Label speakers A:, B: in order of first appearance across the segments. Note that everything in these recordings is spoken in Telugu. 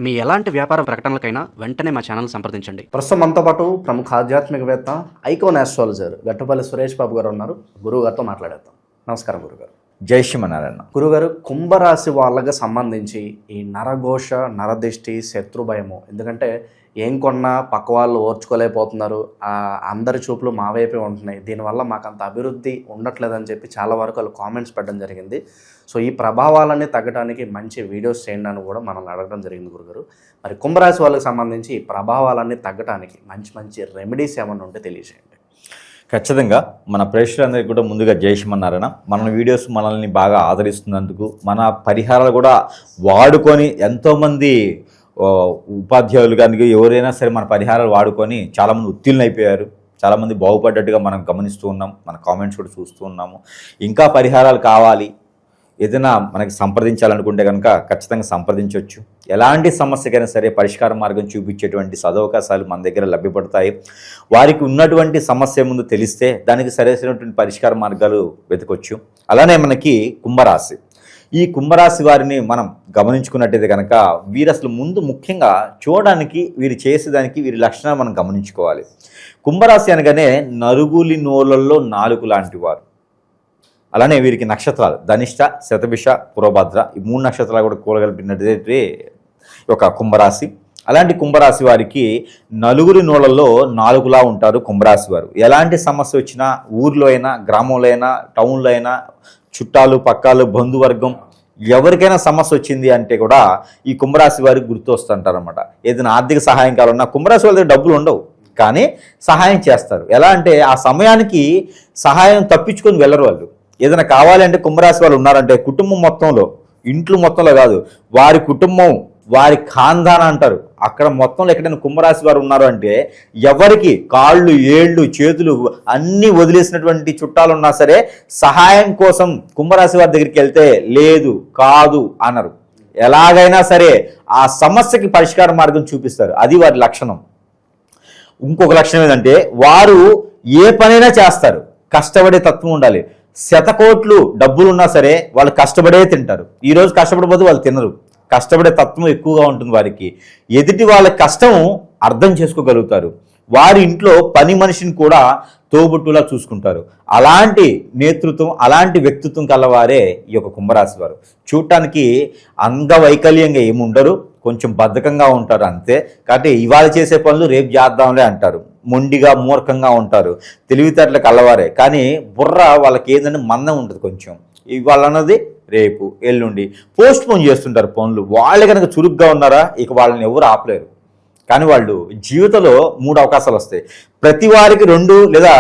A: మీ ఎలాంటి వ్యాపార ప్రకటనలకైనా వెంటనే మా ఛానల్ సంప్రదించండి.
B: ప్రస్తుతం మనతో పాటు ప్రముఖ ఆధ్యాత్మికవేత్త ఐకాన్ ఆస్ట్రాలజర్ గట్టపల్లి సురేష్ బాబు గారు ఉన్నారు. గురువుగారితో మాట్లాడేద్దాం. నమస్కారం గురుగారు.
C: జై శ్రీమన్నారాయణ.
B: గురుగారు, కుంభరాశి వాళ్ళకి సంబంధించి ఈ నరఘోష, నరదిష్టి, శత్రుభయము, ఎందుకంటే ఏం కొన్నా పక్క వాళ్ళు ఓర్చుకోలేకపోతున్నారు, అందరి చూపులు మా వైపే ఉంటున్నాయి, దీనివల్ల మాకు అంత అభివృద్ధి ఉండట్లేదని చెప్పి చాలా వరకు వాళ్ళు కామెంట్స్ పెట్టడం జరిగింది. సో ఈ ప్రభావాలన్నీ తగ్గడానికి మంచి వీడియోస్ చేయండి అని కూడా మనల్ని అడగడం జరిగింది గురుగారు. మరి కుంభరాశి వాళ్ళకి సంబంధించి ఈ ప్రభావాలన్నీ తగ్గడానికి మంచి మంచి రెమెడీస్ ఏమైనా ఉంటే తెలియజేయండి.
C: ఖచ్చితంగా మన ప్రేక్షకులందరికీ కూడా ముందుగా జై శ్రీమన్నారాయణ. మన వీడియోస్ మనల్ని బాగా ఆదరిస్తున్నందుకు, మన పరిహారాలు కూడా వాడుకొని ఎంతోమంది ఉపాధ్యాయులు కానీ ఎవరైనా సరే మన పరిహారాలు వాడుకొని చాలామంది ఉత్తీర్ణులు అయిపోయారు, చాలామంది బాగుపడ్డట్టుగా మనం గమనిస్తూ ఉన్నాం, మన కామెంట్స్ కూడా చూస్తూ ఉన్నాము. ఇంకా పరిహారాలు కావాలి, ఏదైనా మనకి సంప్రదించాలనుకుంటే కనుక ఖచ్చితంగా సంప్రదించవచ్చు. ఎలాంటి సమస్యకైనా సరే పరిష్కార మార్గం చూపించేటువంటి సదవకాశాలు మన దగ్గర లభ్యపడతాయి. వారికి ఉన్నటువంటి సమస్య ముందు తెలిస్తే దానికి సరైనటువంటి పరిష్కార మార్గాలు వెతకొచ్చు. అలానే మనకి కుంభరాశి, ఈ కుంభరాశి వారిని మనం గమనించుకున్నట్టయితే కనుక వీరు అసలు ముందు ముఖ్యంగా చూడడానికి, వీరు చేసేదానికి వీరి లక్షణాలు మనం గమనించుకోవాలి. కుంభరాశి అనగానే నరుగులి నోళ్ళల్లో నాలుగు లాంటి వారు. అలానే వీరికి నక్షత్రాలు ధనిష్ట, శతభిష, పురోభద్ర, ఈ 3 నక్షత్రాలు కూడా కూడగలిపినట్టు ఒక కుంభరాశి. అలాంటి కుంభరాశి వారికి నలుగురి నోళ్ళల్లో 4లా ఉంటారు కుంభరాశి వారు. ఎలాంటి సమస్య వచ్చినా ఊర్లో అయినా, గ్రామంలో అయినా, టౌన్లో అయినా, చుట్టాలు పక్కాలు బంధువర్గం ఎవరికైనా సమస్య వచ్చింది అంటే కూడా ఈ కుంభరాశి వారికి గుర్తు వస్తుంటారు అనమాట. ఏదైనా ఆర్థిక సహాయం కావాలన్నా కుంభరాశి వాళ్ళ దగ్గర డబ్బులు ఉండవు, కానీ సహాయం చేస్తారు. ఎలా అంటే ఆ సమయానికి సహాయం తప్పించుకొని వెళ్ళరు వాళ్ళు. ఏదైనా కావాలంటే కుంభరాశి వాళ్ళు ఉన్నారంటే కుటుంబం మొత్తంలో, ఇంట్లో మొత్తంలో కాదు, వారి కుటుంబం, వారి ఖాందాన అంటారు, అక్కడ మొత్తంలో ఎక్కడైనా కుంభరాశి వారు ఉన్నారు అంటే ఎవరికి కాళ్ళు, ఏళ్ళు, చేతులు అన్నీ వదిలేసినటువంటి చుట్టాలు ఉన్నా సరే సహాయం కోసం కుంభరాశి వారి దగ్గరికి వెళ్తే లేదు కాదు అన్నారు. ఎలాగైనా సరే ఆ సమస్యకి పరిష్కార మార్గం చూపిస్తారు. అది వారి లక్షణం. ఇంకొక లక్షణం ఏంటంటే వారు ఏ పనైనా చేస్తారు, కష్టపడే తత్వం ఉండాలి. శతకోట్లు డబ్బులు ఉన్నా సరే వాళ్ళు కష్టపడే తింటారు. ఈరోజు కష్టపడబోతే వాళ్ళు తినరు. కష్టపడే తత్వం ఎక్కువగా ఉంటుంది వారికి. ఎదుటి వాళ్ళ కష్టం అర్థం చేసుకోగలుగుతారు. వారి ఇంట్లో పని మనిషిని కూడా తోబుట్టులా చూసుకుంటారు. అలాంటి నేతృత్వం, అలాంటి వ్యక్తిత్వం కలవారే ఈ యొక్క కుంభరాశి వారు. చూడటానికి అంగవైకల్యంగా ఏముండరు, కొంచెం బద్ధకంగా ఉంటారు అంతే. కాబట్టి ఇవాళ చేసే పనులు రేపు చేద్దాంలే అంటారు. మొండిగా, మూర్ఖంగా ఉంటారు. తెలివితేటలు కలవారే, కానీ బుర్ర వాళ్ళకి ఏదైనా మందం ఉంటుంది కొంచెం. ఇవాళ అన్నది రేపు, ఎల్లుండి పోస్ట్ పోన్ చేస్తుంటారు పనులు. వాళ్ళు కనుక చురుగ్గా ఉన్నారా ఇక వాళ్ళని ఎవరు ఆపలేరు. కానీ వాళ్ళు జీవితంలో 3 అవకాశాలు వస్తాయి. ప్రతి వారికి 2 లేదా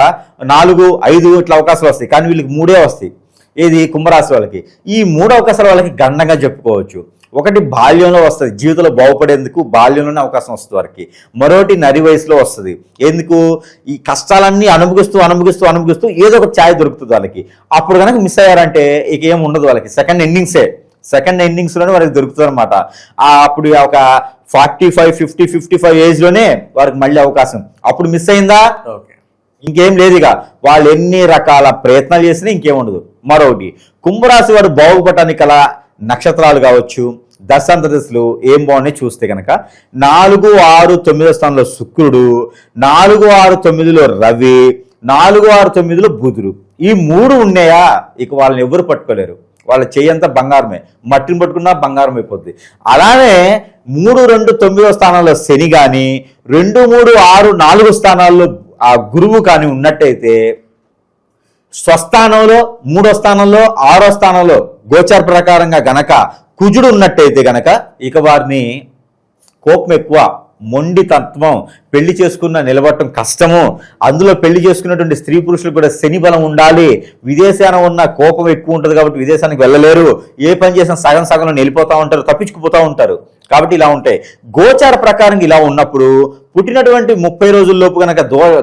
C: 4, 5 ఇట్లా అవకాశాలు వస్తాయి, కానీ వీళ్ళకి 3 వస్తాయి. ఏది కుంభరాశి వాళ్ళకి. ఈ 3 అవకాశాలు వాళ్ళకి గండంగా చెప్పుకోవచ్చు. ఒకటి బాల్యంలో వస్తుంది, జీవితంలో బాగుపడేందుకు బాల్యంలోనే అవకాశం వస్తుంది వారికి. మరొకటి నరి వయసులో వస్తుంది. ఎందుకు? ఈ కష్టాలన్నీ అనుభవిస్తూ ఏదో ఒక ఛాయ్ దొరుకుతుంది వాళ్ళకి. అప్పుడు కనుక మిస్ అయ్యారంటే ఇక ఏం ఉండదు వాళ్ళకి. సెకండ్ ఇన్నింగ్స్లోనే వాళ్ళకి దొరుకుతుంది అనమాట. అప్పుడు ఒక 45, 50, 55 ఏజ్లోనే వారికి మళ్ళీ అవకాశం. అప్పుడు మిస్ అయిందా ఇంకేం లేదు. ఇక వాళ్ళు ఎన్ని రకాల ప్రయత్నాలు చేసినా ఇంకేం ఉండదు. మరొకటి కుంభరాశి వారు బాగుపడటానికి గల నక్షత్రాలు కావచ్చు, దశాంతదశలు ఏం బాగున్నాయి చూస్తే కనుక 4, 6, 9 స్థానంలో శుక్రుడు, 4, 6, 9లో రవి, 4, 6, 9లో బుధుడు. ఈ 3 ఉన్నాయా ఇక వాళ్ళని ఎవరు పట్టుకోలేరు. వాళ్ళ చెయ్యంతా బంగారమే, మట్టిని పట్టుకున్నా బంగారం అయిపోద్ది. అలానే 3, 2, 9 స్థానాల్లో శని కానీ, 2, 3, 6, 4 స్థానాల్లో ఆ గురువు కానీ ఉన్నట్టయితే స్వస్థానంలో 3వ స్థానంలో 6వ స్థానంలో గోచార ప్రకారంగా గనక కుజుడు ఉన్నట్టయితే గనక ఇక వారిని కోపం ఎక్కువ, మొండి తత్వం, పెళ్లి చేసుకున్న నిలబడటం కష్టము. అందులో పెళ్లి చేసుకున్నటువంటి స్త్రీ పురుషులు కూడా శని బలం ఉండాలి. విదేశాన ఉన్న కోపం ఎక్కువ ఉంటుంది కాబట్టి విదేశానికి వెళ్ళలేరు. ఏ పని చేసినా సగం సగంలో వెళ్ళిపోతూ ఉంటారు, తప్పించుకుపోతూ ఉంటారు. కాబట్టి ఇలా ఉంటాయి. గోచార ప్రకారం ఇలా ఉన్నప్పుడు పుట్టినటువంటి 30 రోజుల్లోపు కనుక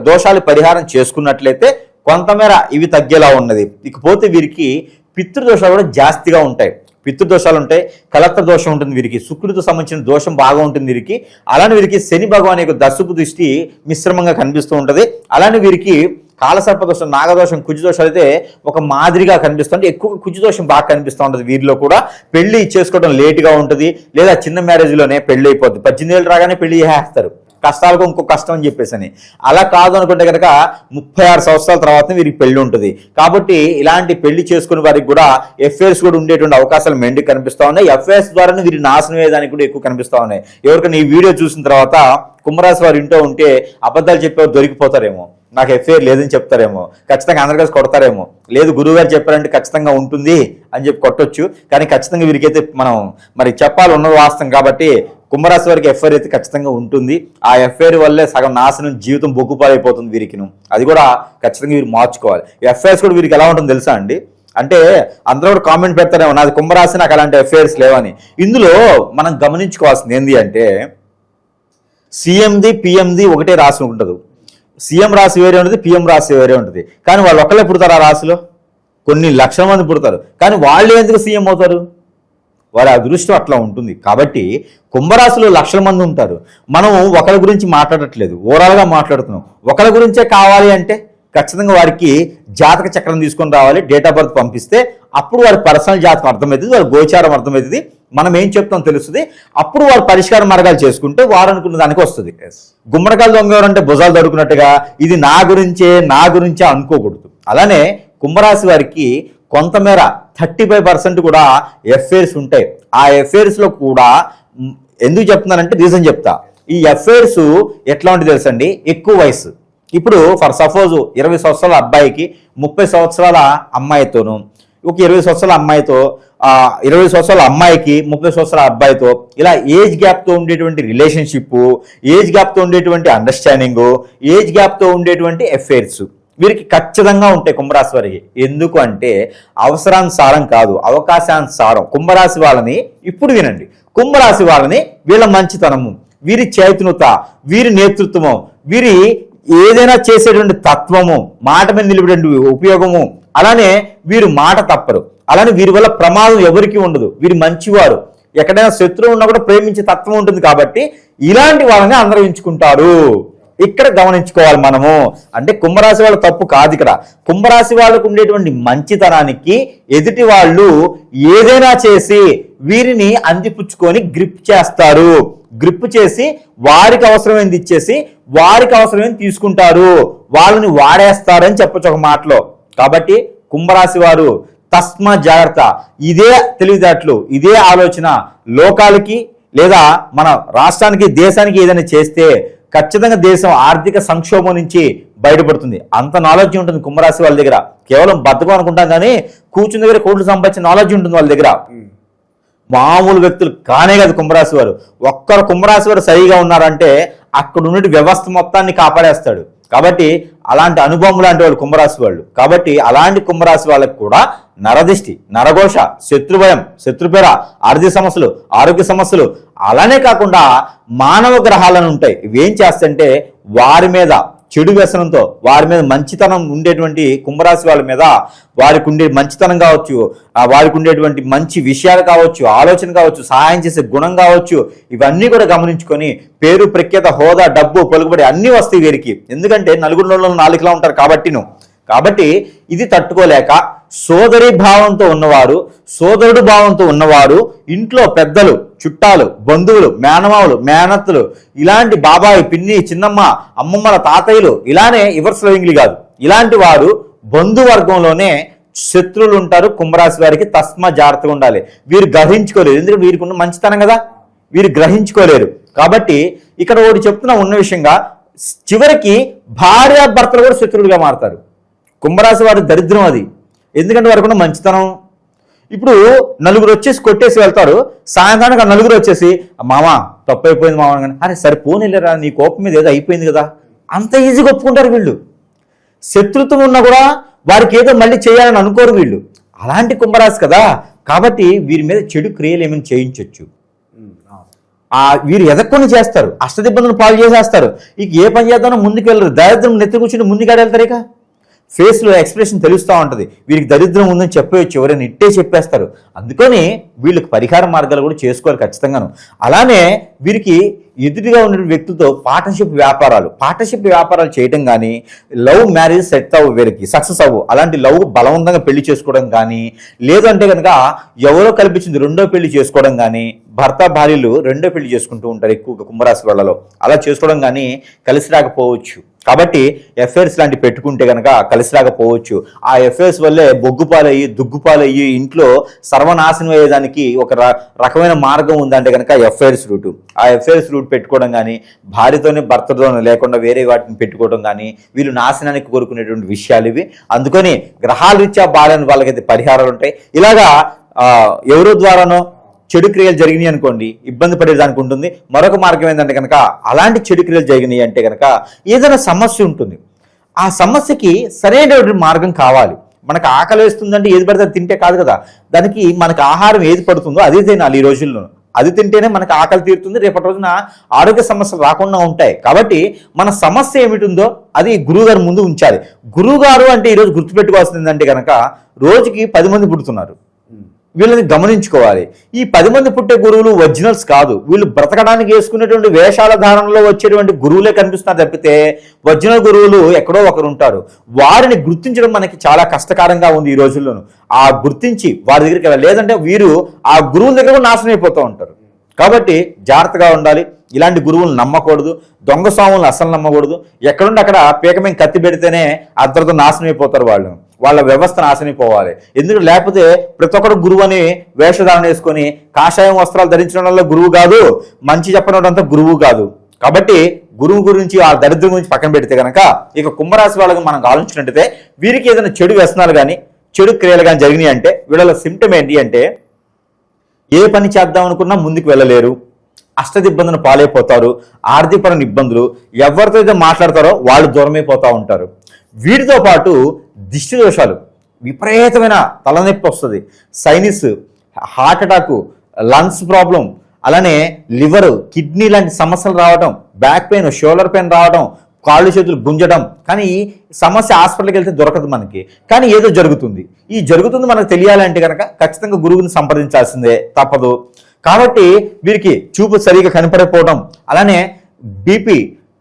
C: దోషాలు పరిహారం చేసుకున్నట్లయితే కొంతమేర ఇవి తగ్గేలా ఉన్నది. ఇకపోతే వీరికి పితృదోషాలు కూడా జాస్తిగా ఉంటాయి. పితృదోషాలు ఉంటాయి, కలత్ర దోషం ఉంటుంది వీరికి, శుక్రుడితో సంబంధించిన దోషం బాగా ఉంటుంది వీరికి. అలానే వీరికి శని భగవాన్ యొక్క దశపు దృష్టి మిశ్రమంగా కనిపిస్తూ ఉంటుంది. అలానే వీరికి కాలసర్పదోషం, నాగదోషం, కుజదోషాలు అయితే ఒక మాదిరిగా కనిపిస్తుంది. ఎక్కువ కుజదోషం బాగా కనిపిస్తూ ఉంటుంది వీరిలో కూడా. పెళ్లి చేసుకోవడం లేటుగా ఉంటుంది, లేదా చిన్న మ్యారేజ్లోనే పెళ్లి అయిపోద్ది. 18 ఏళ్ళు రాగానే పెళ్లి చేసేస్తారు, కష్టాలకు ఇంకో కష్టం అని చెప్పేసి అని. అలా కాదు అనుకుంటే కనుక 36 సంవత్సరాల తర్వాత వీరికి పెళ్లి ఉంటుంది. కాబట్టి ఇలాంటి పెళ్లి చేసుకునే వారికి కూడా ఎఫ్ఐఆర్స్ కూడా ఉండేటువంటి అవకాశాలు మెండుకు కనిపిస్తూ ఉన్నాయి. ఎఫ్ఐఆర్స్ ద్వారానే వీరి నాశనం అయ్యేదానికి కూడా ఎక్కువ కనిపిస్తూ ఉన్నాయి. ఎవరికైనా ఈ వీడియో చూసిన తర్వాత కుంభరాశి వారు ఇంటో ఉంటే అబద్ధాలు చెప్పేవారు దొరికిపోతారేమో, నాకు ఎఫ్ఐఆర్ లేదని చెప్తారేమో, ఖచ్చితంగా అందరు కలిసి కొడతారేమో, లేదు గురువు గారు చెప్పారంటే ఖచ్చితంగా ఉంటుంది అని చెప్పి కొట్టొచ్చు. కానీ ఖచ్చితంగా వీరికైతే మనం మరి చెప్పాలి ఉన్నది వాస్తవం. కాబట్టి కుంభరాశి వారికి ఎఫ్ఐఆర్ అయితే ఖచ్చితంగా ఉంటుంది. ఆ ఎఫ్ఐఆర్ వల్లే సగం నాశనం, జీవితం బొగ్గుపాలైపోతుంది వీరికి. అది కూడా ఖచ్చితంగా వీరు మార్చుకోవాలి. ఎఫ్ఐఆర్స్ కూడా వీరికి ఎలా ఉంటుందో తెలుసా అండి? అంటే అందరూ కూడా కామెంట్ పెడతారేమో నాది కుంభరాశి, నాకు అలాంటి ఎఫ్ఐఆర్స్ లేవని. ఇందులో మనం గమనించుకోవాల్సింది ఏంటి అంటే సీఎంది పిఎంది ఒకటే రాసి ఉంటుంది. సీఎం రాశి వేరే ఉంటుంది, పిఎం రాశి వేరే ఉంటుంది. కానీ వాళ్ళు ఒక్కళ్ళే పుడతారు ఆ రాశిలో, కొన్ని లక్షల మంది పుడతారు. కానీ వాళ్ళు ఎందుకు సీఎం అవుతారు? వారి అదృష్టం అట్లా ఉంటుంది. కాబట్టి కుంభరాశిలో లక్షల మంది ఉంటారు. మనం ఒకరి గురించి మాట్లాడట్లేదు, ఓవరాల్గా మాట్లాడుతున్నాం. ఒకరి గురించే కావాలి అంటే ఖచ్చితంగా వారికి జాతక చక్రం తీసుకొని రావాలి, డేట్ ఆఫ్ బర్త్ పంపిస్తే అప్పుడు వారి పర్సనల్ జాతకం అర్థమవుతుంది, వారి గోచారం అర్థమవుతుంది, మనం ఏం చెప్తాం తెలుస్తుంది. అప్పుడు వారు పరిష్కార మార్గాలు చేసుకుంటే వారు అనుకున్న దానికి వస్తుంది. గుమ్మడికాయలు దొంగవారంటే భుజాలు దొరుకున్నట్టుగా ఇది నా గురించే అనుకోకూడదు. అలానే కుంభరాశి వారికి కొంతమేర 35% కూడా ఎఫ్ఐఆర్స్ ఉంటాయి. ఆ ఎఫ్ఐఆర్స్లో కూడా ఎందుకు చెప్తున్నానంటే రీజన్ చెప్తా. ఈ ఎఫ్ఐఆర్స్ ఎట్లా ఉంటుంది తెలుసండి? ఎక్కువ వయసు. ఇప్పుడు ఫర్ సపోజ్ 20 సంవత్సరాల అబ్బాయికి 30 సంవత్సరాల అమ్మాయితోనూ, ఒక 20 సంవత్సరాల అమ్మాయితో 20 సంవత్సరాల అమ్మాయికి 30 సంవత్సరాల అబ్బాయితో, ఇలా ఏజ్ గ్యాప్తో ఉండేటువంటి రిలేషన్షిప్, ఏజ్ గ్యాప్తో ఉండేటువంటి అండర్స్టాండింగ్, ఏజ్ గ్యాప్తో ఉండేటువంటి ఎఫ్ఐఆర్స్ వీరికి ఖచ్చితంగా ఉంటాయి కుంభరాశి వారికి. ఎందుకు అంటే అవసరానుసారం కాదు, అవకాశానుసారం. కుంభరాశి వాళ్ళని ఇప్పుడు వినండి. కుంభరాశి వాళ్ళని వీళ్ళ మంచితనము, వీరి చైతన్యత, వీరి నేతృత్వము, వీరి ఏదైనా చేసేటువంటి తత్వము, మాట మీద నిలబడేటువంటి ఉపయోగము, అలానే వీరు మాట తప్పరు. అలానే వీరి వల్ల ప్రమాదం ఎవరికి ఉండదు. వీరు మంచివారు, ఎక్కడైనా శత్రువు ఉన్నా కూడా ప్రేమించే తత్వం ఉంటుంది. కాబట్టి ఇలాంటి వాళ్ళని అందరూ ఎంచుకుంటారు. ఇక్కడ గమనించుకోవాలి మనము. అంటే కుంభరాశి వాళ్ళ తప్పు కాదు ఇక్కడ. కుంభరాశి వాళ్ళకు ఉండేటువంటి మంచితనానికి ఎదుటి వాళ్ళు ఏదైనా చేసి వీరిని అందిపుచ్చుకొని గ్రిప్ చేస్తారు. గ్రిప్ చేసి వారికి అవసరమైంది ఇచ్చేసి వారికి అవసరమైంది తీసుకుంటారు, వాళ్ళని వాడేస్తారని చెప్పొచ్చు ఒక మాటలో. కాబట్టి కుంభరాశి వారు తస్మా జాగ్రత్త. ఇదే తెలివితేటలు, ఇదే ఆలోచన లోకాలకి లేదా మన రాష్ట్రానికి, దేశానికి ఏదైనా చేస్తే ఖచ్చితంగా దేశం ఆర్థిక సంక్షోభం నుంచి బయటపడుతుంది. అంత నాలెడ్జ్ ఉంటుంది కుంభరాశి వాళ్ళ దగ్గర. కేవలం బద్దకం అనుకుంటాం కానీ కూర్చుని దగ్గర కోట్లు సంపాదించిన నాలెడ్జ్ ఉంటుంది వాళ్ళ దగ్గర. మామూలు వ్యక్తులు కానే కాదు కుంభరాశి వారు. ఒక్కరు కుంభరాశి వారు సరిగా ఉన్నారంటే అక్కడ ఉన్న వ్యవస్థ మొత్తాన్ని కాపాడేస్తాడు. కాబట్టి అలాంటి అనుభవం లాంటి వాళ్ళు కుంభరాశి వాళ్ళు. కాబట్టి అలాంటి కుంభరాశి వాళ్ళకి కూడా నరదిష్టి, నరఘోష, శత్రుభయం, శత్రుపేర, ఆర్థిక సమస్యలు, ఆరోగ్య సమస్యలు, అలానే కాకుండా మానవ గ్రహాలను ఉంటాయి. ఇవేం చేస్తాయంటే వారి మీద చెడు వ్యసనంతో, వారి మీద మంచితనం ఉండేటువంటి కుంభరాశి వాళ్ళ మీద వారికి ఉండే మంచితనం కావచ్చు, వారికి ఉండేటువంటి మంచి విషయాలు కావచ్చు, ఆలోచన కావచ్చు, సహాయం చేసే గుణం కావచ్చు, ఇవన్నీ కూడా గమనించుకొని పేరు, ప్రఖ్యాత, హోదా, డబ్బు, పలుకుబడి అన్నీ వస్తాయి వీరికి. ఎందుకంటే నలుగురు నాలుగులా ఉంటారు కాబట్టి ఇది తట్టుకోలేక సోదరి భావంతో ఉన్నవారు, సోదరుడు భావంతో ఉన్నవారు, ఇంట్లో పెద్దలు, చుట్టాలు, బంధువులు, మేనమావులు, మేనత్తులు, ఇలాంటి బాబాయి, పిన్ని, చిన్నమ్మ, అమ్మమ్మల, తాతయ్యలు, ఇలానే రివర్స్ లవింగ్లీ కాదు, ఇలాంటి వారు బంధువర్గంలోనే శత్రువులు ఉంటారు. కుంభరాశి వారికి తస్మా జాగ్రత్తగా ఉండాలి. వీరు గ్రహించుకోలేరు, ఎందుకంటే వీరికి ఉన్న మంచితనం కదా, వీరు గ్రహించుకోలేరు. కాబట్టి ఇక్కడ ఒకటి చెప్తున్నా ఉన్న విషయంగా, చివరికి భార్యాభర్తలు కూడా శత్రువులుగా మారతారు. కుంభరాశి వారి దరిద్రం అది. ఎందుకంటే వారికి ఉన్న మంచితనం. ఇప్పుడు నలుగురు వచ్చేసి కొట్టేసి వెళ్తారు, సాయంత్రానికి ఆ నలుగురు వచ్చేసి మామ తప్పు అయిపోయింది మామ కానీ, అరే సరే పోనీలేరా, నీ కోపం మీద ఏదో అయిపోయింది కదా, అంత ఈజీగా ఒప్పుకుంటారు వీళ్ళు. శత్రుత్వం ఉన్నా కూడా వారికి ఏదో మళ్ళీ చేయాలని అనుకోరు వీళ్ళు. అలాంటి కుంభరాశి కదా. కాబట్టి వీరి మీద చెడు క్రియలు ఏమైనా చేయించవచ్చు. వీరు ఎదక్కొని చేస్తారు, అష్టదిబ్బందులు పాలు చేసేస్తారు. ఇక ఏ పని చేద్దామో ముందుకు వెళ్ళరు. దరిద్రం నెత్తి కూర్చుని ముందుకు వెళ్తారు. ఇక ఫేస్లో ఎక్స్ప్రెషన్ తెలుస్తూ ఉంటుంది. వీరికి దరిద్రం ఉందని చెప్పేయచ్చు, ఎవరైనా ఇట్టే చెప్పేస్తారు. అందుకని వీళ్ళకి పరిహార మార్గాలు కూడా చేసుకోవాలి ఖచ్చితంగాను. అలానే వీరికి ఎదుటిగా ఉన్న వ్యక్తులతో పార్ట్నర్షిప్ వ్యాపారాలు చేయడం కానీ, లవ్ మ్యారేజ్ సెట్ అవ్వు, వీరికి సక్సెస్ అవ్వు, అలాంటి లవ్ బలవంతంగా పెళ్లి చేసుకోవడం కానీ, లేదంటే కనుక ఎవరో కల్పించింది రెండో పెళ్లి చేసుకోవడం కానీ, భర్త భార్యలు రెండో పెళ్లి చేసుకుంటూ ఉంటారు ఎక్కువగా కుంభరాశి వాళ్ళలో, అలా చేసుకోవడం కానీ కలిసి రాకపోవచ్చు. కాబట్టి ఎఫ్ఐఆర్స్ లాంటివి పెట్టుకుంటే కనుక కలిసి రాకపోవచ్చు. ఆ ఎఫ్ఐఆర్స్ వల్లే బొగ్గుపాలయ్యి దుగ్గుపాలయ్యి ఇంట్లో సర్వనాశనం అయ్యేదానికి ఒక రకమైన మార్గం ఉందంటే కనుక ఎఫ్ఐఆర్స్ రూట్. ఆ ఎఫ్ఐఆర్స్ రూట్ పెట్టుకోవడం కానీ, భార్యతోనే భర్తతోనే లేకుండా వేరే వాటిని పెట్టుకోవడం కానీ, వీళ్ళు నాశనానికి కోరుకునేటువంటి విషయాలు ఇవి. అందుకని గ్రహాల రీత్యా బాగాలేని వాళ్ళకైతే పరిహారాలు ఉంటాయి. ఇలాగా ఎవరో ద్వారానో చెడు క్రియలు జరిగినాయి అనుకోండి, ఇబ్బంది పడేదానికి ఉంటుంది. మరొక మార్గం ఏంటంటే కనుక అలాంటి చెడు క్రియలు జరిగినాయి అంటే కనుక ఏదైనా సమస్య ఉంటుంది, ఆ సమస్యకి సరైనటువంటి మార్గం కావాలి. మనకు ఆకలి వేస్తుందంటే ఏది పడితే తింటే కాదు కదా, దానికి మనకు ఆహారం ఏది పడుతుందో అదే తినాలి. ఈ రోజుల్లో అది తింటేనే మనకు ఆకలి తీరుతుంది, రేపటి రోజున ఆరోగ్య సమస్యలు రాకుండా ఉంటాయి. కాబట్టి మన సమస్య ఏమిటిందో అది గురువుగారు ముందు ఉంచాలి. గురువుగారు అంటే ఈరోజు గుర్తుపెట్టుకోవాల్సింది ఏంటంటే కనుక రోజుకి 10 మంది పుడుతున్నారు, వీళ్ళని గమనించుకోవాలి. ఈ 10 మంది పుట్టే గురువులు ఒరిజినల్స్ కాదు, వీళ్ళు బ్రతకడానికి వేసుకునేటువంటి వేషాల ధారణలో వచ్చేటువంటి గురువులే కనిపిస్తున్నారు తప్పితే ఒరిజినల్ గురువులు ఎక్కడో ఒకరు ఉంటారు. వారిని గుర్తించడం మనకి చాలా కష్టకరంగా ఉంది ఈ రోజుల్లోనూ. ఆ గుర్తించి వారి దగ్గరికి వెళ్ళాలి, లేదంటే వీరు ఆ గురువుల దగ్గర కూడా నాశనం అయిపోతూ ఉంటారు. కాబట్టి జాగ్రత్తగా ఉండాలి. ఇలాంటి గురువులు నమ్మకూడదు, దొంగ స్వాములను అసలు నమ్మకూడదు. ఎక్కడుండి అక్కడ పీకమేం కత్తి పెడితేనే అద్దరితో నాశనం అయిపోతారు వాళ్ళు, వాళ్ళ వ్యవస్థ నాశనైపోవాలి. ఎందుకంటే లేకపోతే ప్రతి ఒక్కరు గురువు అని వేషధారణ వేసుకొని కాషాయం వస్త్రాలు ధరించడం వల్ల గురువు కాదు, మంచి చెప్పడంతా గురువు కాదు. కాబట్టి గురువు గురించి ఆ దరిద్రం గురించి పక్కన పెడితే కనుక ఇక కుంభరాశి వాళ్ళకి మనం ఆలోచించినట్టయితే వీరికి ఏదైనా చెడు వ్యసనాలు కానీ చెడు క్రియలు కానీ జరిగినాయి అంటే వీళ్ళ సిమ్టమ్ ఏంటి అంటే ఏ పని చేద్దాం అనుకున్నా ముందుకు వెళ్ళలేరు, అష్టదిబ్బందులు పాలైపోతారు, ఆర్థికపరమైన ఇబ్బందులు, ఎవరితో అయితే మాట్లాడతారో వాళ్ళు దూరమైపోతూ ఉంటారు. వీటితో పాటు దిష్టి దోషాలు, విపరీతమైన తలనొప్పి వస్తుంది, sinus, heart attack, lungs problem, అలానే లివర్, కిడ్నీ లాంటి సమస్యలు రావడం, బ్యాక్ పెయిన్, షోల్డర్ పెయిన్ రావడం, కాళ్ళు చేతులు గుంజడం. కానీ సమస్య హాస్పిటల్కి వెళ్తే దొరకదు మనకి, కానీ ఏదో జరుగుతుంది. ఈ జరుగుతుంది మనకు తెలియాలంటే కనుక ఖచ్చితంగా గురువుని సంప్రదించాల్సిందే, తప్పదు. కాబట్టి వీరికి చూపు సరిగా కనపడకపోవడం, అలానే బీపీ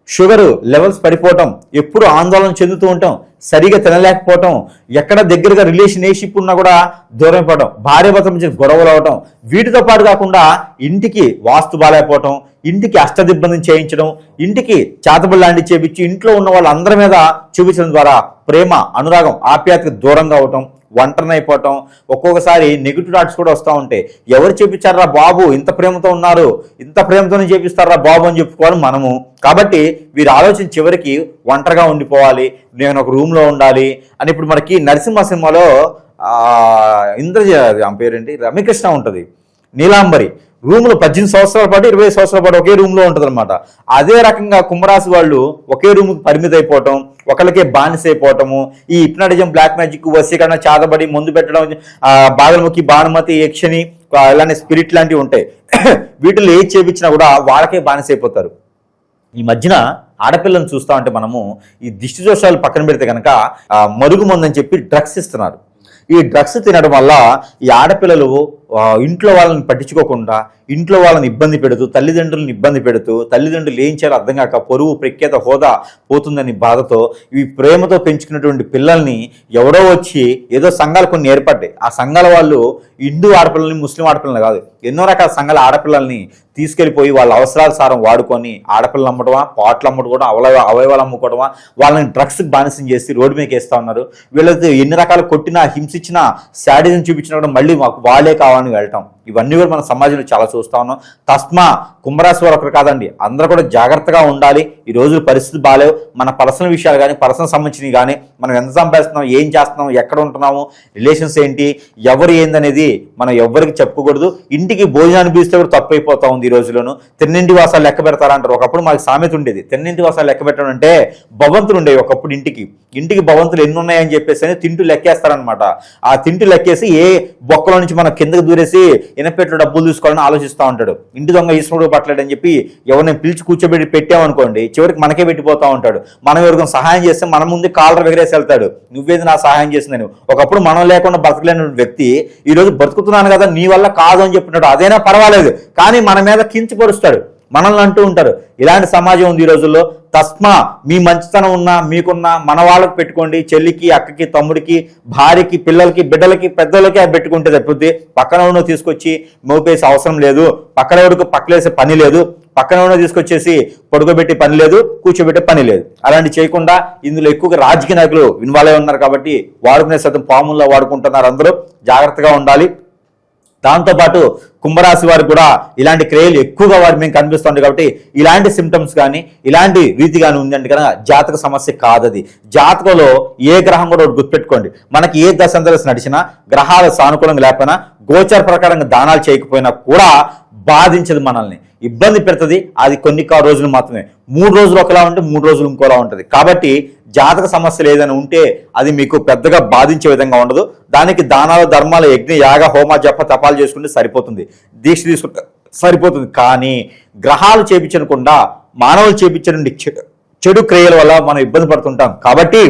C: షుగర్ లెవెల్స్ పడిపోవటం, ఎప్పుడు ఆందోళన చెందుతూ ఉంటాం, సరిగా తినలేకపోవటం, ఎక్కడ దగ్గరగా రిలేషన్షిప్ ఉన్నా కూడా దూరం అయిపోవటం, భార్యాభర్తల మధ్య గొడవలు అవటం. వీటితో పాటు కాకుండా ఇంటికి వాస్తు బాగాలేకపోవటం, ఇంటికి అష్టదిబ్బందిని చేయించడం, ఇంటికి చేతబడి లాంటివి చేపించి ఇంట్లో ఉన్న వాళ్ళందరి మీద చూపించడం ద్వారా ప్రేమ, అనురాగం, ఆప్యాయతకు దూరంగా అవటం, ఒంటరినైపోవటం, ఒక్కొక్కసారి నెగిటివ్ థాట్స్ కూడా వస్తూ ఉంటాయి. ఎవరు చేపించారా బాబు, ఇంత ప్రేమతో ఉన్నారు, ఇంత ప్రేమతోనే చేపిస్తారా బాబు అని చెప్పుకోవాలి మనము. కాబట్టి వీరు ఆలోచన చివరికి ఒంటరిగా ఉండిపోవాలి, నేను ఒక రూమ్లో ఉండాలి అని. ఇప్పుడు మనకి నరసింహ సినిమాలో ఆమె పేరేంటి, రమ్యకృష్ణ ఉంటుంది, నీలాంబరి రూమ్లో 18 సంవత్సరాల పాటు 20 సంవత్సరాల పాటు ఒకే రూమ్లో ఉంటుంది అనమాట. అదే రకంగా కుంభరాశి వాళ్ళు ఒకే రూమ్కి పరిమితి అయిపోవటం, ఒకరికే బానిస అయిపోవటము, ఈ హిప్నాటిజం, బ్లాక్ మ్యాజిక్, వశీకరణ, చాదబడి, ముందు పెట్టడం, బాగలముఖి, బాణమతి, యక్షిని, ఇలాంటి స్పిరిట్ లాంటివి ఉంటాయి. వీటిలో ఏది చేపించినా కూడా వాళ్ళకే బానిస అయిపోతారు. ఈ మధ్యన ఆడపిల్లను చూస్తా ఉంటే మనము ఈ దిష్టి దోషాలు పక్కన పెడితే కనుక మరుగు మందని చెప్పి డ్రగ్స్ ఇస్తున్నారు. ఈ డ్రగ్స్ తినడం వల్ల ఈ ఆడపిల్లలు ఇంట్లో వాళ్ళని పట్టించుకోకుండా ఇంట్లో వాళ్ళని ఇబ్బంది పెడుతూ, తల్లిదండ్రులను ఇబ్బంది పెడుతూ, తల్లిదండ్రులు ఏం చేయాలో అర్థం కాక పొరుగు, ప్రఖ్యాత, హోదా పోతుందని బాధతో ఈ ప్రేమతో పెంచుకున్నటువంటి పిల్లల్ని ఎవరో వచ్చి ఏదో సంఘాలు కొన్ని ఏర్పడ్డాయి. ఆ సంఘాల వాళ్ళు హిందూ ఆడపిల్లల్ని, ముస్లిం ఆడపిల్లల్ని కాదు, ఎన్నో రకాల సంఘాల ఆడపిల్లల్ని తీసుకెళ్ళిపోయి వాళ్ళ అవసరాల సారం వాడుకొని ఆడపిల్లలు అమ్మడమా, పాటలు అమ్ముకోవడమా, అవయవాలు అమ్ముకోవడమా, వాళ్ళని డ్రగ్స్కి బానిసం చేసి రోడ్డు మీద వేస్తూ ఉన్నారు. వీళ్ళతో ఎన్ని రకాలు కొట్టినా, హింసించినా, శాడిజం చూపించినా కూడా మళ్ళీ మాకు వాళ్ళే కావాలని వెళ్ళటం, ఇవన్నీ కూడా మన సమాజంలో చాలా చూస్తా ఉన్నాం. తస్మా కుంభరాశి వారు ఒకరు కాదండి, అందరూ కూడా జాగ్రత్తగా ఉండాలి. ఈ రోజు పరిస్థితి బాగాలేవు. మన పర్సనల్ విషయాలు కానీ, పర్సనల్ సంబంధించినవి కానీ, మనం ఎంత సంపాదిస్తున్నాం, ఏం చేస్తున్నాం, ఎక్కడ ఉంటున్నాము, రిలేషన్స్ ఏంటి, ఎవరు ఏందనేది మనం ఎవరికి చెప్పుకోకూడదు. ఇంటికి భోజనాన్ని పిలిస్తే కూడా తప్పు అయిపోతా ఉంది ఈ రోజులోను. తిన్నింటి వాసాలు లెక్క పెడతారంటారు. ఒకప్పుడు మాకు సామెత ఉండేది, తిన్నింటి వాసాలు లెక్క పెట్టడం అంటే భవంతులు ఉండేవి ఒకప్పుడు. ఇంటికి భవంతులు ఎన్ని ఉన్నాయని చెప్పేసి అని తింటూ లెక్కేస్తారనమాట. ఆ తింటూ లెక్కేసి ఏ బొక్కలో నుంచి మనం కిందకు దూరేసి ఇనపెట్లు డబ్బులు తీసుకోవాలని ఆలోచిస్తూ ఉంటాడు. ఇంటి దొంగ ఈశ్వరుడు పట్టలేడని చెప్పి ఎవరిని పిలిచి కూర్చోబెట్టి పెట్టామనుకోండి, చివరికి మనకే పెట్టిపోతూ ఉంటాడు. మనం ఎవరికైనా సహాయం చేస్తే మన ముందు కాలర్ ఎగరేసి వెళ్తాడు, నువ్వేది నా సహాయం చేసిందని. ఒకప్పుడు మనం లేకుండా బతకలేని వ్యక్తి ఈ రోజు బతుకుతున్నాను కదా నీ వల్ల కాదు అని చెప్పినాడు, అదైనా పర్వాలేదు, కానీ మన మీద కించపరుస్తాడు. మనల్ని అంటూ ఉంటారు. ఇలాంటి సమాజం ఉంది ఈ రోజుల్లో. తస్మా మీ మంచితనం ఉన్నా మీకున్న మన వాళ్ళకి పెట్టుకోండి, చెల్లికి అక్కకి తమ్ముడికి భార్యకి పిల్లలకి బిడ్డలకి పెద్దలకి అది పెట్టుకుంటే తప్పితే పక్కన ఉన్న తీసుకొచ్చి మోపేసే అవసరం లేదు, పక్కన వాడికి పక్కలేసే పని లేదు, పక్కన ఉన్న తీసుకొచ్చేసి పడుకోబెట్టే పని లేదు, కూర్చోబెట్టే పని లేదు. అలాంటి చేయకుండా ఇందులో ఎక్కువగా రాజకీయ నాయకులు ఇన్వాల్వ్ అయి ఉన్నారు కాబట్టి వాడుకునే శాతం పాముల్లో వాడుకుంటున్నారు. అందరూ జాగ్రత్తగా ఉండాలి. దాంతోపాటు కుంభరాశి వారికి కూడా ఇలాంటి క్రియలు ఎక్కువగా వారి మేము కనిపిస్తుంది కాబట్టి ఇలాంటి సిమ్టమ్స్ కానీ ఇలాంటి రీతి కానీ ఉందంటే కనుక జాతక సమస్య కాదది. జాతకంలో ఏ గ్రహం కూడా ఒకటి గుర్తుపెట్టుకోండి, మనకి ఏ దశ నడిచినా గ్రహాల సానుకూలంగా లేకపోయినా గోచర ప్రకారంగా దానాలు చేయకపోయినా కూడా బాధించదు, మనల్ని ఇబ్బంది పెడుతుంది. అది కొన్ని రోజులు మాత్రమే. 3 రోజులు ఒకలా ఉంటే 3 రోజులు ఇంకోలా ఉంటుంది. కాబట్టి జాతక సమస్యలు ఏదైనా ఉంటే అది మీకు పెద్దగా బాధించే విధంగా ఉండదు. దానికి దానాలు ధర్మాలు యజ్ఞ యాగ హోమ జప తపాలు చేసుకుంటే సరిపోతుంది, దీక్ష తీసుకుంటే సరిపోతుంది. కానీ గ్రహాలు చేపించకుండా మానవులు చేపించండి చెడు క్రియల వల్ల మనం ఇబ్బంది పడుతుంటాం. కాబట్టి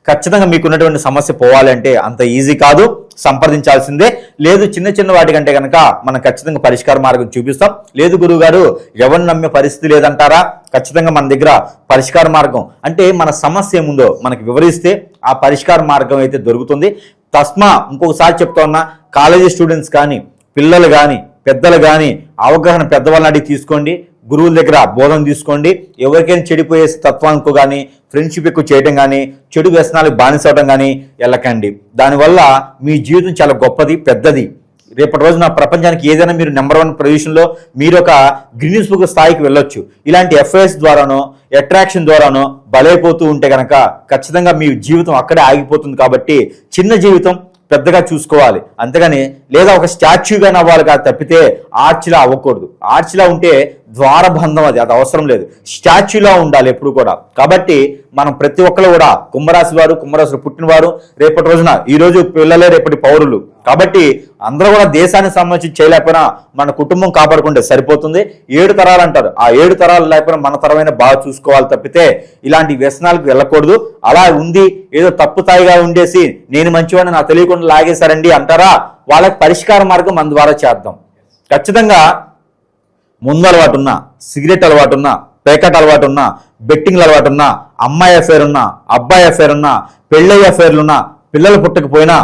C: ఖచ్చితంగా మీకున్నటువంటి సమస్య పోవాలంటే అంత ఈజీ కాదు, సంప్రదించాల్సిందే. లేదు చిన్న చిన్న వాటికంటే కనుక మనం ఖచ్చితంగా పరిష్కార మార్గం చూపిస్తాం. లేదు గురువుగారు ఎవరిని నమ్మే పరిస్థితి లేదంటారా? ఖచ్చితంగా మన దగ్గర పరిష్కార మార్గం అంటే మన సమస్య ఏముందో మనకి వివరిస్తే ఆ పరిష్కార మార్గం అయితే దొరుకుతుంది. తస్మా ఇంకొకసారి చెప్తా ఉన్నా, కాలేజీ స్టూడెంట్స్ కానీ పిల్లలు కానీ పెద్దలు కానీ అవగాహన పెద్దవాళ్ళని అడిగి తీసుకోండి, గురువుల దగ్గర బోధన తీసుకోండి. ఎవరికైనా చెడిపోయే తత్వానికి కానీ ఫ్రెండ్షిప్ ఎక్కువ చేయడం కానీ చెడు వ్యసనాలకు బానిసవడం కానీ వెళ్ళకండి. దానివల్ల మీ జీవితం చాలా గొప్పది, పెద్దది. రేపటి రోజున ప్రపంచానికి ఏదైనా మీరు నెంబర్ 1 పొజిషన్లో మీరు ఒక గిన్నిస్ బుక్ స్థాయికి వెళ్ళొచ్చు. ఇలాంటి ఎఫ్ఐఎస్ ద్వారానో అట్రాక్షన్ ద్వారానో బలైపోతూ ఉంటే కనుక ఖచ్చితంగా మీ జీవితం అక్కడే ఆగిపోతుంది. కాబట్టి చిన్న జీవితం పెద్దగా చూసుకోవాలి, అంతేగాని లేదా ఒక స్టాచ్యూగానే అవ్వాలి కాదు తప్పితే ఆర్చిలా అవ్వకూడదు. ఆర్చిలా ఉంటే ద్వారబంధం, అది అవసరం లేదు. స్టాచ్యూలా ఉండాలి ఎప్పుడు కూడా. కాబట్టి మనం ప్రతి ఒక్కరు కూడా కుంభరాశి వారు, కుంభరాశిలో పుట్టినవారు రేపటి రోజున ఈ రోజు పిల్లలే రేపటి పౌరులు. కాబట్టి అందరూ కూడా దేశానికి సంబంధించి చేయలేకపోయినా మన కుటుంబం కాపాడుకుంటే సరిపోతుంది. 7 తరాలు అంటారు, ఆ 7 తరాలు లేకపోయినా మన తరమైన బాగా చూసుకోవాలి తప్పితే ఇలాంటి వ్యసనాలకు వెళ్ళకూడదు. అలా ఉంది ఏదో తప్పుతాయిగా ఉండేసి నేను మంచివాడిని నాకు తెలియకుండా లాగేశారండి అంటారా? వాళ్ళకి పరిష్కార మార్గం మన ద్వారా చేద్దాం. ఖచ్చితంగా ముందు అలవాటు ఉన్నా, సిగరెట్ అలవాటు ఉన్నా, పేకట్ అలవాటు ఉన్నా, బెట్టింగ్లు అలవాటు ఉన్నా, అమ్మాయి అఫేర్ ఉన్నా, అబ్బాయి అఫేర్ ఉన్నా, పెళ్ళయ్య అఫేర్లు ఉన్నా, పిల్లలు పుట్టకపోయినా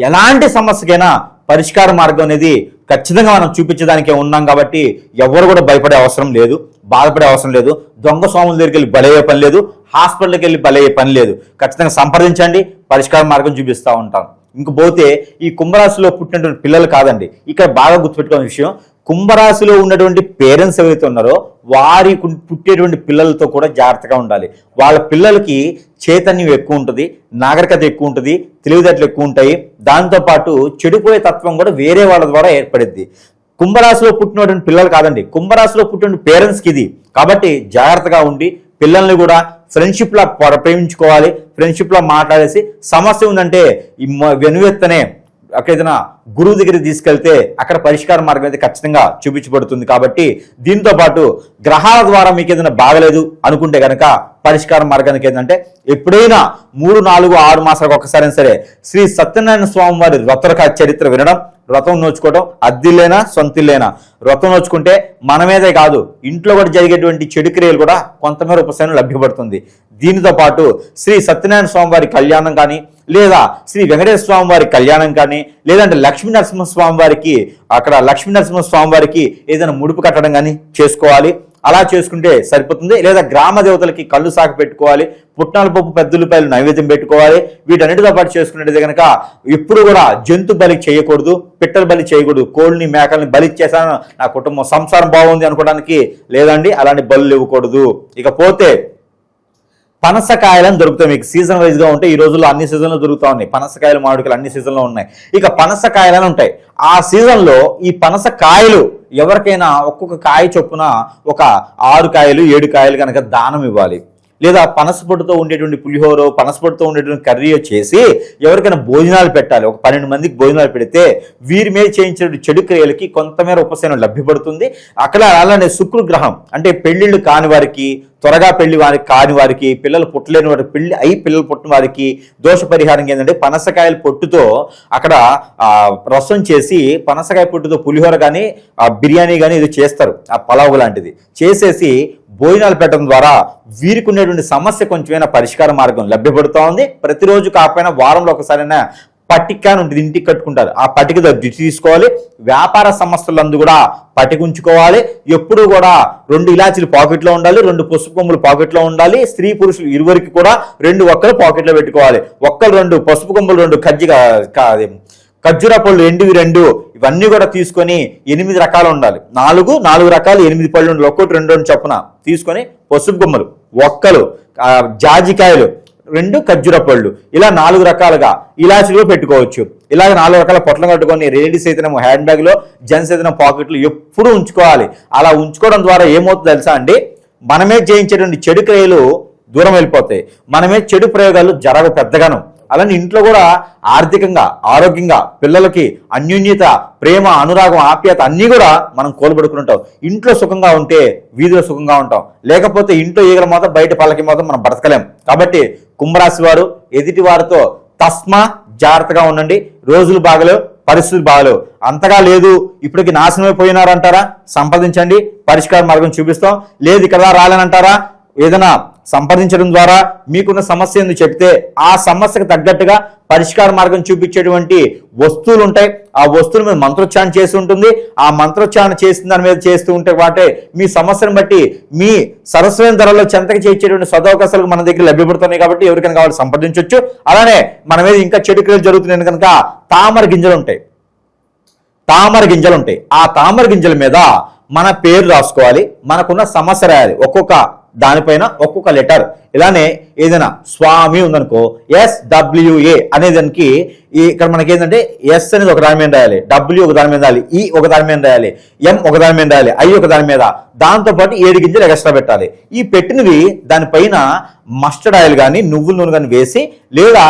C: ఎలాంటి సమస్యకైనా పరిష్కార మార్గం అనేది ఖచ్చితంగా మనం చూపించడానికే ఉన్నాం. కాబట్టి ఎవరు కూడా భయపడే అవసరం లేదు, బాధపడే అవసరం లేదు. దొంగ స్వాముల దగ్గరికి వెళ్ళి బలయ్యే పని లేదు, హాస్పిటల్కి వెళ్ళి బలయ్యే పని లేదు. ఖచ్చితంగా సంప్రదించండి, పరిష్కార మార్గం చూపిస్తూ ఉంటాం. ఇంకపోతే ఈ కుంభరాశిలో పుట్టినటువంటి పిల్లలు కాదండి, ఇక్కడ బాగా గుర్తుపెట్టుకునే విషయం, కుంభరాశిలో ఉన్నటువంటి పేరెంట్స్ ఎవరైతే ఉన్నారో వారి పుట్టేటువంటి పిల్లలతో కూడా జాగ్రత్తగా ఉండాలి. వాళ్ళ పిల్లలకి చైతన్యం ఎక్కువ ఉంటుంది, నాగరికత ఎక్కువ ఉంటుంది, తెలివితేటలు ఎక్కువ ఉంటాయి. దాంతోపాటు చెడిపోయే తత్వం కూడా వేరే వాళ్ళ ద్వారా ఏర్పడిద్ది. కుంభరాశిలో పుట్టినటువంటి పిల్లలు కాదండి, కుంభరాశిలో పుట్టిన పేరెంట్స్కి ఇది. కాబట్టి జాగ్రత్తగా ఉండి పిల్లల్ని కూడా ఫ్రెండ్షిప్లా ప్రేమించుకోవాలి, ఫ్రెండ్షిప్లో మాట్లాడేసి సమస్య ఉందంటే వెనువెత్తనే అక్కడ ఏదైనా గురువు దగ్గరికి తీసుకెళ్తే అక్కడ పరిష్కార మార్గం అయితే ఖచ్చితంగా చూపించబడుతుంది. కాబట్టి దీంతో పాటు గ్రహాల ద్వారా మీకు ఏదైనా బాగలేదు అనుకుంటే కనుక పరిష్కార మార్గానికి ఏంటంటే ఎప్పుడైనా 3, 4, 6 మాసాలకు ఒకసారి సరే శ్రీ సత్యనారాయణ స్వామి వారి వ్రత చరిత్ర వినడం, వ్రతం నోచుకోవడం, అద్దిల్లేనా సొంతిల్లేనా వ్రతం నోచుకుంటే మన మీదే కాదు ఇంట్లో కూడా జరిగేటువంటి చెడు క్రియలు కూడా కొంతమేర ఉపశమనం లభ్యపడుతుంది. దీనితో పాటు శ్రీ సత్యనారాయణ స్వామి వారి కళ్యాణం కానీ లేదా శ్రీ వెంకటేశ్వర స్వామి వారి కళ్యాణం కానీ లేదంటే లక్ష్మీ నరసింహస్వామి వారికి అక్కడ లక్ష్మీ నరసింహస్వామి వారికి ఏదైనా ముడుపు కట్టడం కానీ చేసుకోవాలి. అలా చేసుకుంటే సరిపోతుంది. లేదా గ్రామ దేవతలకి కళ్ళు సాకు పెట్టుకోవాలి, పుట్నాల పప్పు పెద్దలపాయలు నైవేద్యం పెట్టుకోవాలి. వీటన్నిటితో పాటు చేసుకునేది కనుక ఎప్పుడు కూడా జంతు బలి చేయకూడదు, పిట్టల బలి చేయకూడదు. కోళ్ళని మేకల్ని బలి చేశాను నా కుటుంబం సంసారం బాగుంది అనుకోవడానికి లేదండి, అలాంటి బలులు ఇవ్వకూడదు. ఇకపోతే పనసకాయలను దొరుకుతాయి మీకు సీజన్ వైజ్గా ఉంటాయి. ఈ రోజుల్లో అన్ని సీజన్లో దొరుకుతూ ఉన్నాయి పనసకాయలు, మామిడికాయలు అన్ని సీజన్లో ఉన్నాయి. ఇక పనసకాయలని ఉంటాయి. ఆ సీజన్లో ఈ పనసకాయలు ఎవరికైనా ఒక్కొక్క కాయ చొప్పున ఒక 6 కాయలు 7 కాయలు కనుక దానం ఇవ్వాలి. లేదా పనసపొట్టుతో ఉండేటువంటి పులిహోర, పనసపొట్టుతో ఉండేటువంటి కర్రీ చేసి ఎవరికైనా భోజనాలు పెట్టాలి. ఒక 12 మందికి భోజనాలు పెడితే వీరి మీద చేయించిన చెడు క్రియలకి కొంతమేర ఉపశమనం లభ్యపడుతుంది. అక్కడ అలానే శుక్రగ్రహం అంటే పెళ్లిళ్ళు కాని వారికి, త్వరగా పెళ్లి వారికి కాని వారికి, పిల్లలు పుట్టలేని వారికి, పెళ్లి అయి పిల్లలు పుట్టిన వారికి దోష పరిహారం ఏంటంటే పనసకాయల పొట్టుతో అక్కడ రసం చేసి పనసకాయ పొట్టుతో పులిహోర కానీ బిర్యానీ కానీ ఇది చేస్తారు, ఆ పలావ్ లాంటిది చేసేసి భోజనాలు పెట్టడం ద్వారా వీరికి ఉండేటువంటి సమస్య కొంచెమైనా పరిష్కార మార్గం లభ్యపడుతూ ఉంది. ప్రతిరోజు కాకపోయినా వారంలో ఒకసారైనా పట్టిక అని ఉంటుంది, ఇంటికి కట్టుకుంటారు, ఆ పట్టిక దిష్టి తీసుకోవాలి. వ్యాపార సంస్థలందు కూడా పట్టిక ఉంచుకోవాలి. ఎప్పుడు కూడా 2 ఇలాచీలు పాకెట్లో ఉండాలి, 2 పసుపు కొమ్ములు పాకెట్లో ఉండాలి. స్త్రీ పురుషులు ఇరువురికి కూడా 2 ఒక్కలు పాకెట్లో పెట్టుకోవాలి. ఒక్కలు 2 పసుపు కొమ్ములు, 2 ఖర్జూర పళ్ళు ఎండివి 2, ఇవన్నీ కూడా తీసుకొని 8 రకాలు ఉండాలి. 4 రకాలు 8 పళ్ళు ఉండాలి. ఒక్కొక్కటి 2 చొప్పున తీసుకొని పసుపు కొమ్మలు, ఒక్కలు, జాజికాయలు 2 ఖర్జూర పళ్ళు, ఇలా 4 రకాలుగా ఇలాచీలు పెట్టుకోవచ్చు. ఇలాగ 4 రకాల పొట్లం కట్టుకొని లేడీస్ అయితేనేమో హ్యాండ్ బ్యాగ్లో, జెంట్స్ అయితేనే పాకెట్లు ఎప్పుడూ ఉంచుకోవాలి. అలా ఉంచుకోవడం ద్వారా ఏమవుతుందో తెలుసా అండి, మనమే చేయించేటువంటి చెడు క్రియలు దూరం వెళ్ళిపోతాయి, మనమే చెడు ప్రయోగాలు జరగవు పెద్దగాను. అలానే ఇంట్లో కూడా ఆర్థికంగా, ఆరోగ్యంగా, పిల్లలకి అన్యోన్యత, ప్రేమ, అనురాగం, ఆప్యాయత అన్నీ కూడా మనం కోల్పడుకుంటాం. ఇంట్లో సుఖంగా ఉంటే వీధిలో సుఖంగా ఉంటాం, లేకపోతే ఇంట్లో ఈగల మాత్రం బయట పళ్ళకి మాత్రం మనం బ్రతకలేం. కాబట్టి కుంభరాశి వారు ఎదుటి వారితో తస్మా జాగ్రత్తగా ఉండండి. రోజులు బాగలేవు, పరిస్థితులు బాగలేవు, అంతగా లేదు ఇప్పటికి నాశనమైపోయినారంటారా, సంప్రదించండి, పరిష్కార మార్గం చూపిస్తాం. లేదు ఇక్కడ రాలేనంటారా, ఏదైనా సంప్రదించడం ద్వారా మీకున్న సమస్య ఎందుకు చెప్తే ఆ సమస్యకు తగ్గట్టుగా పరిష్కార మార్గం చూపించేటువంటి వస్తువులు ఉంటాయి. ఆ వస్తువుల మీద మంత్రోచ్చారణ చేసి ఉంటుంది. ఆ మంత్రోచ్చారణ చేసిన దాని మీద చేస్తూ ఉంటే వాటే మీ సమస్యను బట్టి మీ సరస్వైన ధరలో చెంతకి చేర్చేటువంటి సదవకాశాలు మన దగ్గర లభ్యపడుతున్నాయి. కాబట్టి ఎవరికైనా కావాలి సంప్రదించవచ్చు. అలానే మన మీద ఇంకా చెడు క్రియలు జరుగుతున్నాయి కనుక తామర గింజలు ఉంటాయి. ఆ తామర గింజల మీద మన పేరు రాసుకోవాలి, మనకున్న సమస్య రాయాలి. ఒక్కొక్క దానిపైన ఒక్కొక్క లెటర్. ఇలానే ఏదైనా స్వామి ఉందనుకో SWA అనే దానికి ఇక్కడ మనకి ఏంటంటే ఎస్ అనేది ఒక దాని మీద రాయాలి, W ఒక దాని మీద రాయాలి, E ఒక దాని మీద రాయాలి, M ఒక దాని మీద రాయాలి, I ఒక దాని మీద, దాంతోపాటు 7 గింజలు ఎక్స్ట్రా పెట్టాలి. ఈ పెట్టినవి దానిపైన మస్టర్డ్ ఆయిల్ కానీ నువ్వుల నూనె కానీ వేసి, లేదా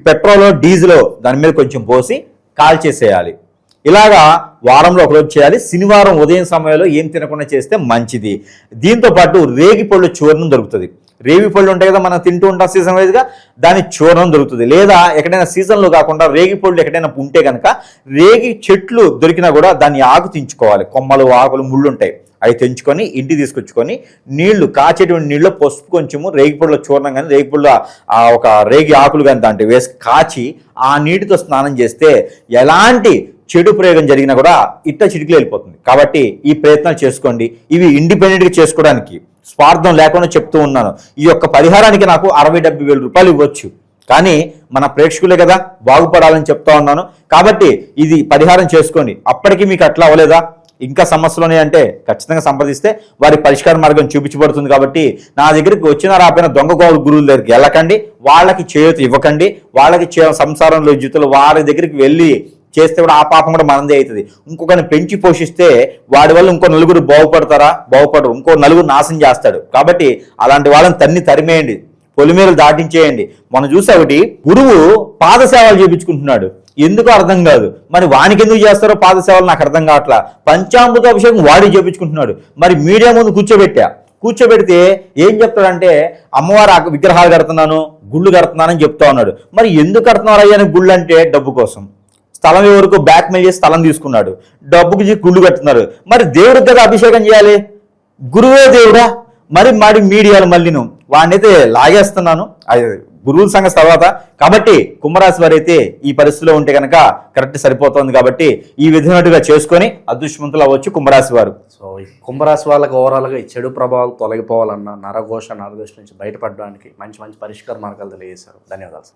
C: పెట్రోల్ డీజిల్ దాని మీద కొంచెం పోసి కాల్చేసేయాలి. ఇలాగా వారంలో ఒకరోజు చేయాలి. శనివారం ఉదయం సమయంలో ఏం తినకుండా చేస్తే మంచిది. దీంతో పాటు రేగి పళ్ళు చూర్ణం దొరుకుతుంది. రేగి పళ్ళు ఉంటాయి కదా, మనం తింటూ ఉంటాం సీజన్ వైజ్గా, దాని చూర్ణం దొరుకుతుంది. లేదా ఎక్కడైనా సీజన్లో కాకుండా రేగి పళ్ళు ఎక్కడైనా ఉంటే కనుక రేగి చెట్లు దొరికినా కూడా దాన్ని ఆకు తెంచుకోవాలి. కొమ్మలు, ఆకులు, ముళ్ళు ఉంటాయి, అవి తెంచుకొని ఇంటికి తీసుకొచ్చుకొని నీళ్లు, కాచేటువంటి నీళ్ళు పసుపు కొంచెము, రేగి పళ్ళ చూర్ణం కానీ, రేగి పళ్ళ ఒక రేగి ఆకులు కానీ దాంట్లో వేసి కాచి ఆ నీటితో స్నానం చేస్తే ఎలాంటి చెడు ప్రయోగం జరిగినా కూడా ఇట్ట చిటికలు వెళ్ళిపోతుంది. కాబట్టి ఈ ప్రయత్నాలు చేసుకోండి. ఇవి ఇండిపెండెంట్గా చేసుకోవడానికి స్వార్థం లేకుండా చెప్తూ ఉన్నాను. ఈ యొక్క పరిహారానికి నాకు 60-70 వేల రూపాయలు ఇవ్వచ్చు, కానీ మన ప్రేక్షకులే కదా బాగుపడాలని చెప్తా ఉన్నాను. కాబట్టి ఇది పరిహారం చేసుకోండి. అప్పటికి మీకు అట్లా అవ్వలేదా, ఇంకా సమస్యలోనే అంటే ఖచ్చితంగా సంప్రదిస్తే వారి పరిష్కార మార్గం చూపించబడుతుంది. కాబట్టి నా దగ్గరికి వచ్చిన రాపోయిన దొంగ గురువుల దగ్గరికి వెళ్ళకండి, వాళ్ళకి చేయూత ఇవ్వకండి, వాళ్ళకి సంసారంలో జీవితంలో వారి దగ్గరికి వెళ్ళి చేస్తే కూడా ఆ పాపం కూడా మనదే అవుతుంది. ఇంకొకరిని పెంచి పోషిస్తే వాడి వల్ల ఇంకో నలుగురు బాగుపడరు, ఇంకో నలుగురు నాశనం చేస్తాడు. కాబట్టి అలాంటి వాళ్ళని తరిమేయండి, పొలిమేరలు దాటించేయండి. మనం చూసే ఒకటి గురువు పాదసేవలు చేయించుకుంటున్నాడు, ఎందుకో అర్థం కాదు. మరి వానికి ఎందుకు చేస్తారో పాదసేవలు నాకు అర్థం కావట్లా. పంచామృత అభిషేకం వాడి చేయించుకుంటున్నాడు. మరి మీడియా ముందు కూర్చోబెడితే ఏం చెప్తాడంటే అమ్మవారు విగ్రహాలు కడుతున్నాను, గుళ్ళు కడుతున్నానని చెప్తా ఉన్నాడు. మరి ఎందుకు కడుతున్నారు అయ్యాని గుళ్ళు అంటే డబ్బు కోసం. స్థలం ఎవరికి బ్యాక్ మెయిల్ చేసి స్థలం తీసుకున్నాడు, డబ్బుకి గుళ్ళు కట్టున్నారు. మరి దేవుడికి కదా అభిషేకం చేయాలి, గురువే దేవుడా. మరి మీడియాలు మళ్ళీను వాడినైతే లాగేస్తున్నాను, అది గురువుల సంగతి తర్వాత. కాబట్టి కుంభరాశి వారైతే ఈ పరిస్థితిలో ఉంటే కనుక కరెక్ట్ సరిపోతుంది. కాబట్టి ఈ విధమైనట్టుగా చేసుకొని అదృష్టవంతులు అవ్వచ్చు కుంభరాశి వారు.
B: సో ఈ కుంభరాశి వాళ్ళకి ఓవరాల్గా ఈ చెడు ప్రభావాలు తొలగిపోవాలన్నా, నరఘోష, నరదృష్టి నుంచి బయటపడడానికి మంచి పరిష్కార మార్గాలు తెలియజేశారు. ధన్యవాదాలు.